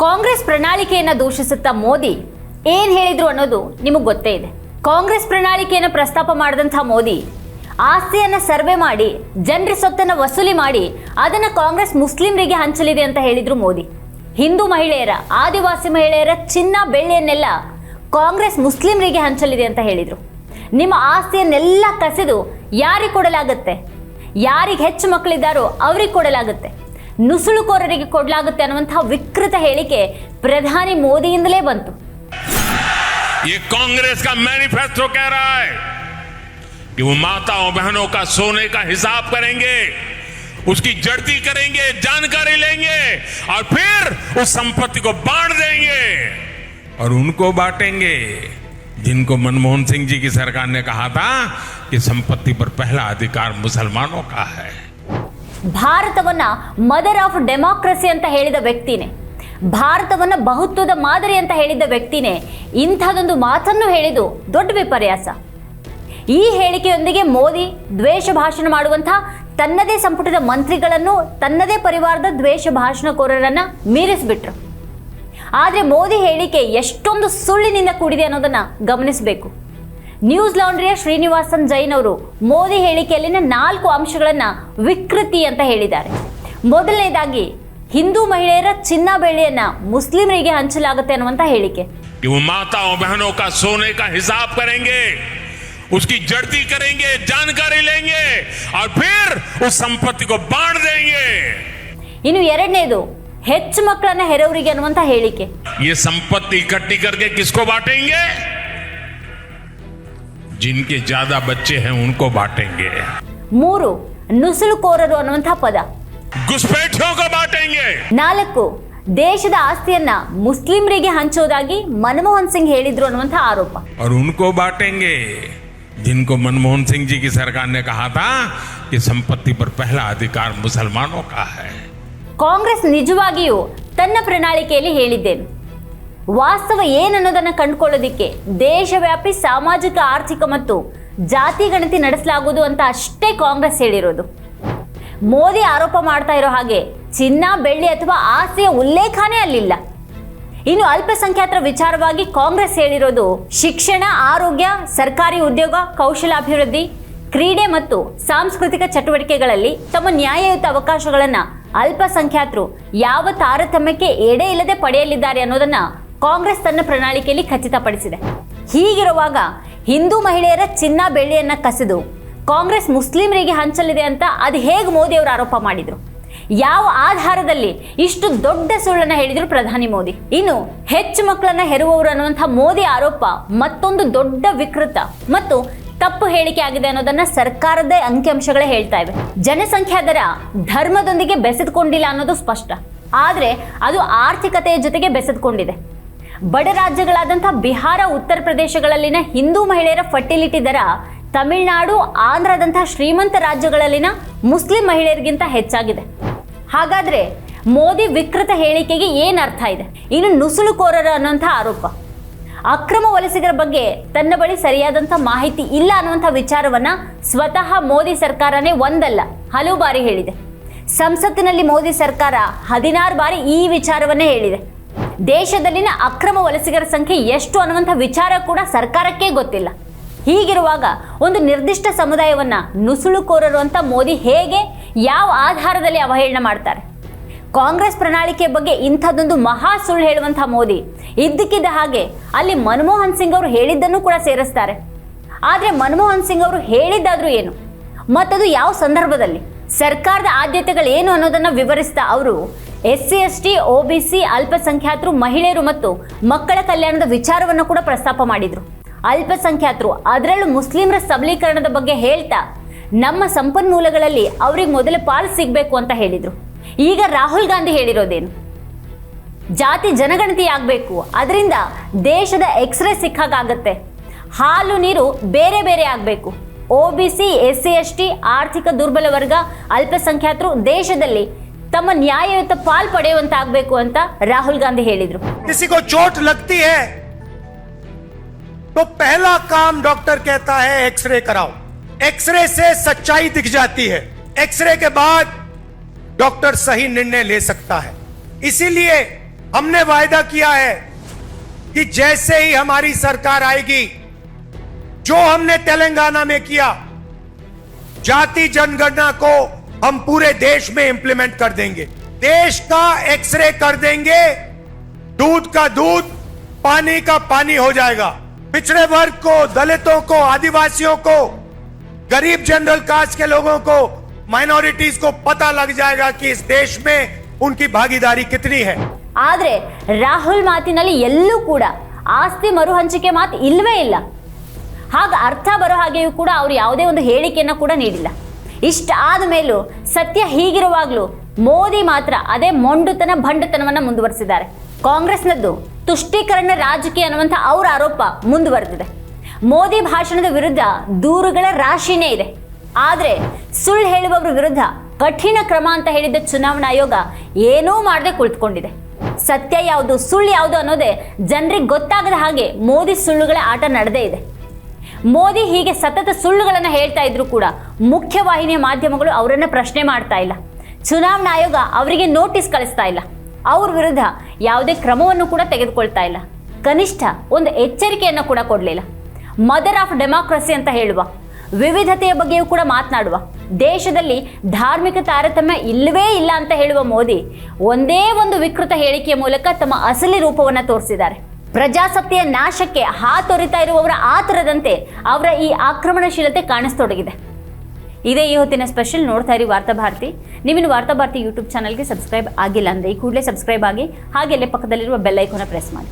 ಕಾಂಗ್ರೆಸ್ ಪ್ರಣಾಳಿಕೆಯನ್ನು ದೂಷಿಸುತ್ತಾ ಮೋದಿ ಏನ್ ಹೇಳಿದ್ರು ಅನ್ನೋದು ನಿಮಗೆ ಗೊತ್ತೇ ಇದೆ. ಕಾಂಗ್ರೆಸ್ ಪ್ರಣಾಳಿಕೆಯನ್ನು ಪ್ರಸ್ತಾಪ ಮಾಡಿದಂಥ ಮೋದಿ ಆಸ್ತಿಯನ್ನು ಸರ್ವೆ ಮಾಡಿ ಜನರ ಸೊತ್ತನ್ನು ವಸೂಲಿ ಮಾಡಿ ಅದನ್ನು ಕಾಂಗ್ರೆಸ್ ಮುಸ್ಲಿಮರಿಗೆ ಹಂಚಲಿದೆ ಅಂತ ಹೇಳಿದ್ರು ಮೋದಿ. ಹಿಂದೂ ಮಹಿಳೆಯರ, ಆದಿವಾಸಿ ಮಹಿಳೆಯರ ಚಿನ್ನ ಬೆಳ್ಳಿಯನ್ನೆಲ್ಲ ಕಾಂಗ್ರೆಸ್ ಮುಸ್ಲಿಮರಿಗೆ ಹಂಚಲಿದೆ ಅಂತ ಹೇಳಿದ್ರು. ನಿಮ್ಮ ಆಸ್ತಿಯನ್ನೆಲ್ಲ ಕಸಿದು ಯಾರಿಗೆ ಕೊಡಲಾಗುತ್ತೆ? ಯಾರಿಗೆ ಹೆಚ್ಚು ಮಕ್ಕಳಿದ್ದಾರೋ ಅವ್ರಿಗೆ ಕೊಡಲಾಗುತ್ತೆ, ನುಸುಳುಕೋರರಿಗೆ ಕೊಡಲಾಗುತ್ತೆ ಅನ್ನುವಂತಹ ವಿಕೃತ ಹೇಳಿಕೆ ಪ್ರಧಾನಿ ಮೋದಿಯಿಂದಲೇ ಬಂತು. ये कांग्रेस का मैनिफेस्टो कह रहा है कि वो माताओं बहनों का सोने का हिसाब करेंगे, उसकी जड़ती करेंगे, जानकारी लेंगे और फिर उस संपत्ति को बांट देंगे और उनको बांटेंगे जिनको मनमोहन सिंह जी की सरकार ने कहा था कि संपत्ति पर पहला अधिकार मुसलमानों का है. ಭಾರತವನ್ನ ಮದರ್ ಆಫ್ ಡೆಮಾಕ್ರಸಿ ಅಂತ ಹೇಳಿದ ವ್ಯಕ್ತಿನೇ, ಭಾರತವನ್ನ ಬಹುತ್ವದ ಮಾದರಿ ಅಂತ ಹೇಳಿದ ವ್ಯಕ್ತಿನೇ ಇಂಥದೊಂದು ಮಾತನ್ನು ಹೇಳಿದ್ದು ದೊಡ್ಡ ವಿಪರ್ಯಾಸ. ಈ ಹೇಳಿಕೆಯೊಂದಿಗೆ ಮೋದಿ ದ್ವೇಷ ಭಾಷಣ ಮಾಡುವಂತಹ ತನ್ನದೇ ಸಂಪುಟದ ಮಂತ್ರಿಗಳನ್ನು, ತನ್ನದೇ ಪರಿವಾರದ ದ್ವೇಷ ಭಾಷಣಕೋರರನ್ನ ಮೀರಿಸಿಬಿಟ್ರು. ಆದರೆ ಮೋದಿ ಹೇಳಿಕೆ ಎಷ್ಟೊಂದು ಸುಳ್ಳಿನಿಂದ ಕೂಡಿದೆ ಅನ್ನೋದನ್ನ ಗಮನಿಸಬೇಕು. ನ್ಯೂಸ್ ಲಾಂಡ್ರಿಯ ಶ್ರೀನಿವಾಸನ್ ಜೈನ್ ಅವರು ಮೋದಿ ಹೇಳಿಕೆಯಲ್ಲಿನ 4 ಅಂಶಗಳನ್ನ ವಿಕೃತಿ ಅಂತ ಹೇಳಿದ್ದಾರೆ. ಮೊದಲನೇದಾಗಿ ಹಿಂದೂ ಮಹಿಳೆಯರ ಚಿನ್ನ ಬೆಳ್ಳಿಯನ್ನ ಮುಸ್ಲಿಮರಿಗೆ ಹಂಚಲಾಗುತ್ತೆ ಅನ್ನುವಂತ ಹೇಳಿಕೆ. वो माताओं बहनों का सोने का हिसाब करेंगे, उसकी जड़ती करेंगे, जानकारी लेंगे और फिर उस संपत्ति को बांट देंगे. ಇನ್ನು ಎರಡನೇದು ಹೆಚ್ಚು ಮಕ್ಕಳನ್ನ ಹೆರೋರಿಗೆ ಅನ್ನುವಂತ ಹೇಳಿಕೆ. ये संपत्ति इकट्ठी करके किसको बांटेंगे? जिनके ज्यादा बच्चे हैं उनको बांटेंगे. 3 ನುಸುಳುಕೋರರು ಅನ್ನುವಂತ ಪದ. घुसपैठियों को बांटेंगे. 4 ದೇಶದ ಆಸ್ತಿಯನ್ನ ಮುಸ್ಲಿಮರಿಗೆ ಹಂಚೋದಾಗಿ ಮನಮೋಹನ್ ಸಿಂಗ್ ಹೇಳಿದ್ರು ಅನ್ನುವಂತ ಆರೋಪ. और उनको बांटेंगे जिनको मनमोहन सिंह जी की सरकार ने कहा था कि संपत्ति पर पहला अधिकार मुसलमानों का है. ಕಾಂಗ್ರೆಸ್ ನಿಜವಾಗಿಯೂ ತನ್ನ ಪ್ರಣಾಳಿಕೆಯಲ್ಲಿ ಹೇಳಿದ್ದೇನು, ವಾಸ್ತವ ಏನನ್ನೋದನ್ನು ಕಂಡುಕೊಳ್ಳೋದಿಕ್ಕೆ ದೇಶವ್ಯಾಪಿ ಸಾಮಾಜಿಕ, ಆರ್ಥಿಕ ಮತ್ತು ಜಾತಿ ಗಣತಿ ನಡೆಸಲಾಗುವುದು ಅಂತ ಅಷ್ಟೇ ಕಾಂಗ್ರೆಸ್ ಹೇಳಿರೋದು. ಮೋದಿ ಆರೋಪ ಮಾಡ್ತಾ ಇರೋ ಹಾಗೆ ಚಿನ್ನ ಬೆಳ್ಳಿ ಅಥವಾ ಆಸ್ತಿಯ ಉಲ್ಲೇಖನೇ ಅಲ್ಲಿಲ್ಲ. ಇನ್ನು ಅಲ್ಪಸಂಖ್ಯಾತರ ವಿಚಾರವಾಗಿ ಕಾಂಗ್ರೆಸ್ ಹೇಳಿರೋದು ಶಿಕ್ಷಣ, ಆರೋಗ್ಯ, ಸರ್ಕಾರಿ ಉದ್ಯೋಗ, ಕೌಶಲಾಭಿವೃದ್ಧಿ, ಕ್ರೀಡೆ ಮತ್ತು ಸಾಂಸ್ಕೃತಿಕ ಚಟುವಟಿಕೆಗಳಲ್ಲಿ ತಮ್ಮ ನ್ಯಾಯಯುತ ಅವಕಾಶಗಳನ್ನು ಅಲ್ಪಸಂಖ್ಯಾತರು ಯಾವ ತಾರತಮ್ಯಕ್ಕೆ ಎಡೆ ಇಲ್ಲದೆ ಪಡೆಯಲಿದ್ದಾರೆ ಅನ್ನೋದನ್ನ ಕಾಂಗ್ರೆಸ್ ತನ್ನ ಪ್ರಣಾಳಿಕೆಯಲ್ಲಿ ಖಚಿತಪಡಿಸಿದೆ. ಹೀಗಿರುವಾಗ ಹಿಂದೂ ಮಹಿಳೆಯರ ಚಿನ್ನ ಬೆಳ್ಳಿಯನ್ನ ಕಸಿದು ಕಾಂಗ್ರೆಸ್ ಮುಸ್ಲಿಮರಿಗೆ ಹಂಚಲಿದೆ ಅಂತ ಅದು ಹೇಗೆ ಮೋದಿ ಅವರು ಆರೋಪ ಮಾಡಿದ್ರು? ಯಾವ ಆಧಾರದಲ್ಲಿ ಇಷ್ಟು ದೊಡ್ಡ ಸುಳ್ಳನ್ನ ಹೇಳಿದ್ರು ಪ್ರಧಾನಿ ಮೋದಿ? ಇನ್ನು ಹೆಚ್ಚು ಮಕ್ಕಳನ್ನ ಹೆರುವವರು ಅನ್ನುವಂಥ ಮೋದಿ ಆರೋಪ ಮತ್ತೊಂದು ದೊಡ್ಡ ವಿಕೃತ ಮತ್ತು ತಪ್ಪು ಹೇಳಿಕೆ ಆಗಿದೆ ಅನ್ನೋದನ್ನ ಸರ್ಕಾರದ ಅಂಕಿಅಂಶಗಳೇ ಹೇಳ್ತಾ ಇವೆ. ಜನಸಂಖ್ಯಾ ದರ ಧರ್ಮದೊಂದಿಗೆ ಬೆಸೆದುಕೊಂಡಿಲ್ಲ ಅನ್ನೋದು ಸ್ಪಷ್ಟ, ಆದ್ರೆ ಅದು ಆರ್ಥಿಕತೆಯ ಜೊತೆಗೆ ಬೆಸೆದುಕೊಂಡಿದೆ. ಬಡ ರಾಜ್ಯಗಳಾದಂಥ ಬಿಹಾರ, ಉತ್ತರ ಪ್ರದೇಶಗಳಲ್ಲಿನ ಹಿಂದೂ ಮಹಿಳೆಯರ ಫರ್ಟಿಲಿಟಿ ದರ ತಮಿಳುನಾಡು, ಆಂಧ್ರದಂತಹ ಶ್ರೀಮಂತ ರಾಜ್ಯಗಳಲ್ಲಿನ ಮುಸ್ಲಿಂ ಮಹಿಳೆಯರಿಗಿಂತ ಹೆಚ್ಚಾಗಿದೆ. ಹಾಗಾದ್ರೆ ಮೋದಿ ವಿಕೃತ ಹೇಳಿಕೆಗೆ ಏನ್ ಅರ್ಥ ಇದೆ? ಇನ್ನು ನುಸುಳುಕೋರರು ಅನ್ನುವಂಥ ಆರೋಪ, ಅಕ್ರಮ ವಲಸಿಗರ ಬಗ್ಗೆ ತನ್ನ ಬಳಿ ಸರಿಯಾದಂಥ ಮಾಹಿತಿ ಇಲ್ಲ ಅನ್ನುವಂಥ ವಿಚಾರವನ್ನ ಸ್ವತಃ ಮೋದಿ ಸರ್ಕಾರನೇ ಒಂದಲ್ಲ ಹಲವು ಬಾರಿ ಹೇಳಿದೆ. ಸಂಸತ್ತಿನಲ್ಲಿ ಮೋದಿ ಸರ್ಕಾರ 16 ಬಾರಿ ಈ ವಿಚಾರವನ್ನೇ ಹೇಳಿದೆ. ದೇಶದಲ್ಲಿನ ಅಕ್ರಮ ವಲಸಿಗರ ಸಂಖ್ಯೆ ಎಷ್ಟು ಅನ್ನುವಂಥ ವಿಚಾರ ಕೂಡ ಸರ್ಕಾರಕ್ಕೆ ಗೊತ್ತಿಲ್ಲ. ಹೀಗಿರುವಾಗ ಒಂದು ನಿರ್ದಿಷ್ಟ ಸಮುದಾಯವನ್ನ ನುಸುಳುಕೋರರು ಅಂತ ಮೋದಿ ಹೇಗೆ, ಯಾವ ಆಧಾರದಲ್ಲಿ ಅವಹೇಳನ ಮಾಡ್ತಾರೆ? ಕಾಂಗ್ರೆಸ್ ಪ್ರಣಾಳಿಕೆ ಬಗ್ಗೆ ಇಂಥದ್ದೊಂದು ಮಹಾ ಸುಳ್ಳು ಹೇಳುವಂತಹ ಮೋದಿ ಇದ್ದಕ್ಕಿದ್ದ ಹಾಗೆ ಅಲ್ಲಿ ಮನಮೋಹನ್ ಸಿಂಗ್ ಅವರು ಹೇಳಿದ್ದನ್ನು ಕೂಡ ಸೇರಿಸ್ತಾರೆ. ಆದರೆ ಮನಮೋಹನ್ ಸಿಂಗ್ ಅವರು ಹೇಳಿದ್ದಾದ್ರೂ ಏನು, ಮತ್ತದು ಯಾವ ಸಂದರ್ಭದಲ್ಲಿ, ಸರ್ಕಾರದ ಆದ್ಯತೆಗಳು ಏನು ಅನ್ನೋದನ್ನ ವಿವರಿಸ್ತಾ ಅವರು SC, ST, OBC, ಅಲ್ಪಸಂಖ್ಯಾತರು, ಮಹಿಳೆಯರು ಮತ್ತು ಮಕ್ಕಳ ಕಲ್ಯಾಣದ ವಿಚಾರವನ್ನು ಕೂಡ ಪ್ರಸ್ತಾಪ ಮಾಡಿದ್ರು. ಅಲ್ಪಸಂಖ್ಯಾತರು, ಅದರಲ್ಲೂ ಮುಸ್ಲಿಮರ ಸಬಲೀಕರಣದ ಬಗ್ಗೆ ಹೇಳ್ತಾ ನಮ್ಮ ಸಂಪನ್ಮೂಲಗಳಲ್ಲಿ ಅವ್ರಿಗೆ ಮೊದಲ ಪಾಲು ಸಿಗಬೇಕು ಅಂತ ಹೇಳಿದ್ರು. ಈಗ ರಾಹುಲ್ ಗಾಂಧಿ ಹೇಳಿರೋದೇನು? ಜಾತಿ ಜನಗಣತಿ ಆಗಬೇಕು, ಅದರಿಂದ ದೇಶದ ಎಕ್ಸ್ರೇ ಸಿಕ್ಕಾಗತ್ತೆ, ಹಾಲು ನೀರು ಬೇರೆ ಬೇರೆ ಆಗಬೇಕು, OBC, SC, ST, ಆರ್ಥಿಕ ದುರ್ಬಲ ವರ್ಗ, ಅಲ್ಪಸಂಖ್ಯಾತರು ದೇಶದಲ್ಲಿ ತಮ್ಮ ನ್ಯಾಯಯುತ ಪಾಲ್ ಪಡೆಯುವಂತಾಗಬೇಕು ಅಂತ ರಾಹುಲ್ ಗಾಂಧಿ ಹೇಳಿದ್ರು. किसी को चोट लगती है तो पहला काम डॉक्टर कहता है एक्सरे कराओ. एक्सरे से सच्चाई दिख जाती है. एक्सरे के बाद डॉक्टर सही निर्णय ले सकता है. इसीलिए हमने वायदा किया है कि जैसे ही हमारी सरकार आएगी, जो हमने तेलंगाना में किया, जाति जनगणना को हम पूरे देश में इंप्लीमेंट कर देंगे। देश का एक्सरे कर देंगे, दूध का दूध, पानी का पानी हो जाएगा। पिछड़े वर्ग को, दलितों को, आदिवासियों को, गरीब जनरल कास्ट के लोगों को, माइनॉरिटीज को पता लग जाएगा कि इस देश में उनकी भागीदारी कितनी है। ಆದ್ರೆ ರಾಹುಲ್ ಮಾತಿನಲ್ಲಿ ಎಲ್ಲೂ ಕೂಡ ಆಸ್ತಿ ಮರುಹಂಚಿಕೆ ಮಾತು ಇಲ್ವೇ ಇಲ್ಲ. ಹಾಗ ಅರ್ಥ ಬರೋ ಹಾಗೆಯೂ ಕೂಡ ಅವರು ಯಾವುದೇ ಒಂದು ಹೇಳಿಕೆಯನ್ನು ಕೂಡ ನೀಡಿಲ್ಲ. ಇಷ್ಟಾದ ಮೇಲೂ ಸತ್ಯ ಹೀಗಿರುವಾಗಲೂ ಮೋದಿ ಮಾತ್ರ ಅದೇ ಮೊಂಡುತನ ಭಂಡುತನವನ್ನು ಮುಂದುವರಿಸಿದ್ದಾರೆ. ಕಾಂಗ್ರೆಸ್ನದ್ದು ತುಷ್ಟೀಕರಣ ರಾಜಕೀಯ ಅನ್ನುವಂಥ ಅವರ ಆರೋಪ ಮುಂದುವರೆದಿದೆ. ಮೋದಿ ಭಾಷಣದ ವಿರುದ್ಧ ದೂರುಗಳ ರಾಶಿನೇ ಇದೆ. ಆದರೆ ಸುಳ್ಳು ಹೇಳುವವರ ವಿರುದ್ಧ ಕಠಿಣ ಕ್ರಮ ಅಂತ ಹೇಳಿದ್ದ ಚುನಾವಣಾ ಆಯೋಗ ಏನೂ ಮಾಡದೆ ಕುಳಿತುಕೊಂಡಿದೆ. ಸತ್ಯ ಯಾವುದು ಸುಳ್ಳು ಯಾವುದು ಅನ್ನೋದೇ ಜನರಿಗೆ ಗೊತ್ತಾಗದ ಹಾಗೆ ಮೋದಿ ಸುಳ್ಳುಗಳ ಆಟ ನಡೆದೇ ಇದೆ. ಮೋದಿ ಹೀಗೆ ಸತತ ಸುಳ್ಳುಗಳನ್ನು ಹೇಳ್ತಾ ಇದ್ರು ಕೂಡ ಮುಖ್ಯವಾಹಿನಿಯ ಮಾಧ್ಯಮಗಳು ಅವರನ್ನ ಪ್ರಶ್ನೆ ಮಾಡ್ತಾ ಇಲ್ಲ. ಚುನಾವಣಾ ಆಯೋಗ ಅವರಿಗೆ ನೋಟಿಸ್ ಕಳಿಸ್ತಾ ಇಲ್ಲ. ಅವ್ರ ವಿರುದ್ಧ ಯಾವುದೇ ಕ್ರಮವನ್ನು ಕೂಡ ತೆಗೆದುಕೊಳ್ತಾ ಇಲ್ಲ. ಕನಿಷ್ಠ ಒಂದು ಎಚ್ಚರಿಕೆಯನ್ನು ಕೂಡ ಕೊಡಲಿಲ್ಲ. ಮದರ್ ಆಫ್ ಡೆಮಾಕ್ರಸಿ ಅಂತ ಹೇಳುವ, ವಿವಿಧತೆಯ ಬಗ್ಗೆಯೂ ಕೂಡ ಮಾತನಾಡುವ, ದೇಶದಲ್ಲಿ ಧಾರ್ಮಿಕ ತಾರತಮ್ಯ ಇಲ್ಲವೇ ಇಲ್ಲ ಅಂತ ಹೇಳುವ ಮೋದಿ ಒಂದೇ ಒಂದು ವಿಕೃತ ಹೇಳಿಕೆಯ ಮೂಲಕ ತಮ್ಮ ಅಸಲಿ ರೂಪವನ್ನು ತೋರಿಸಿದ್ದಾರೆ. ಪ್ರಜಾಸತ್ತೆಯ ನಾಶಕ್ಕೆ ಹಾತೊರಿತಾ ಇರುವವರ ಆತರದಂತೆ ಅವರ ಈ ಆಕ್ರಮಣಶೀಲತೆ ಕಾಣಿಸ್ತೊಡಗಿದೆ. ಇದೇ ಈ ಹೊತ್ತಿನ ಸ್ಪೆಷಲ್. ನೋಡ್ತಾ ಇರಿ ವಾರ್ತಾಭಾರತಿ. ನೀವಿನ್ನು ವಾರ್ತಾಭಾರತಿ ಯೂಟ್ಯೂಬ್ ಚಾನಲ್ಗೆ ಸಬ್ಸ್ಕ್ರೈಬ್ ಆಗಿಲ್ಲ ಅಂದರೆ ಈ ಕೂಡಲೇ ಸಬ್ಸ್ಕ್ರೈಬ್ ಆಗಿ, ಹಾಗೆಲ್ಲೇ ಪಕ್ಕದಲ್ಲಿರುವ ಬೆಲ್ ಐಕಾನ್ ಪ್ರೆಸ್ ಮಾಡಿ.